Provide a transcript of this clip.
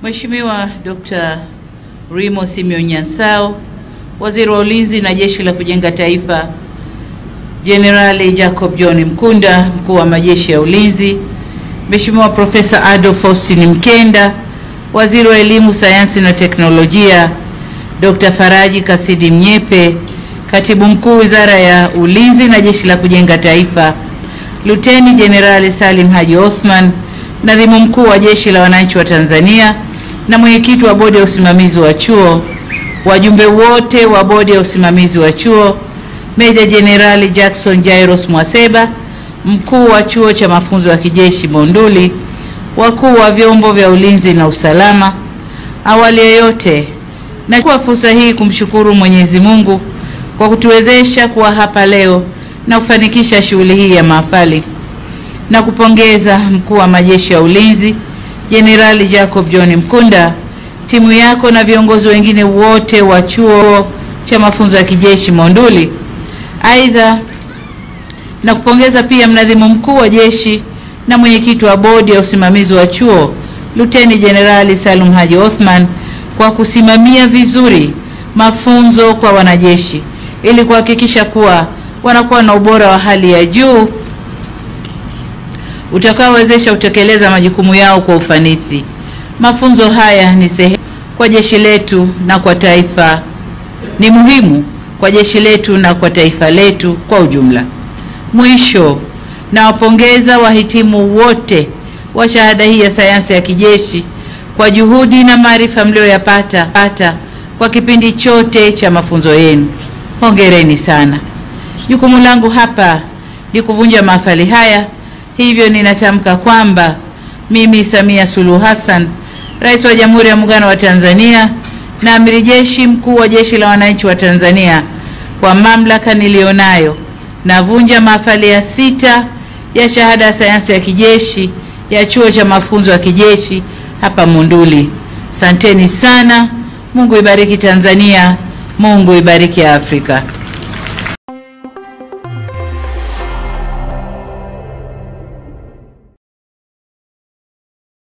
Mheshimiwa Dr. Rimo Simeon Nyansao, Waziri wa Ulinzi na Jeshi la Kujenga Taifa, Generali Jacob John Mkunda, Mkuu wa Majeshi ya Ulinzi, Mheshimiwa Profesa Adolf Faustin Mkenda, Waziri wa Elimu, Sayansi na Teknolojia, Dr. Faraji Kasidi Mnyepe, Katibu Mkuu Wizara ya Ulinzi na Jeshi la Kujenga Taifa, Luteni Jenerali Salim Haji Othman, Nadhimu Mkuu wa Jeshi la Wananchi wa Tanzania na Mwenyekiti wa Bodi ya Usimamizi wa Chuo, wajumbe wote wa Bodi ya Usimamizi wa Chuo, Meja Jenerali Jackson Jairos Mwaseba, Mkuu wa Chuo cha Mafunzo ya Kijeshi Monduli, wakuu wa vyombo vya ulinzi na usalama. Awali ya yote, nachukua fursa hii kumshukuru Mwenyezi Mungu kwa kutuwezesha kuwa hapa leo na kufanikisha shughuli hii ya mahafali, na kupongeza Mkuu wa Majeshi ya Ulinzi Jenerali Jacob John Mkunda, timu yako na viongozi wengine wote wa Chuo cha Mafunzo ya Kijeshi Monduli. Aidha, na kupongeza pia Mnadhimu Mkuu wa Jeshi na Mwenyekiti wa Bodi ya Usimamizi wa Chuo Luteni Jenerali Salim Haji Othman kwa kusimamia vizuri mafunzo kwa wanajeshi ili kuhakikisha kuwa wanakuwa na ubora wa hali ya juu utakaowezesha kutekeleza majukumu yao kwa ufanisi. Mafunzo haya ni sehemu kwa jeshi letu na kwa taifa, ni muhimu kwa jeshi letu na kwa taifa letu kwa ujumla. Mwisho, nawapongeza wahitimu wote wa shahada hii ya sayansi ya kijeshi kwa juhudi na maarifa mlioyapata kwa kipindi chote cha mafunzo yenu. Hongereni sana. Jukumu langu hapa ni kuvunja mahafali haya, hivyo ninatamka kwamba mimi Samia Suluhu Hassan, Rais wa Jamhuri ya Muungano wa Tanzania na Amiri Jeshi Mkuu wa Jeshi la Wananchi wa Tanzania, kwa mamlaka nilionayo, navunja mahafali ya 6 ya shahada ya sayansi ya kijeshi ya Chuo cha Mafunzo ya Kijeshi hapa Monduli. Asanteni sana. Mungu ibariki Tanzania, Mungu ibariki Afrika.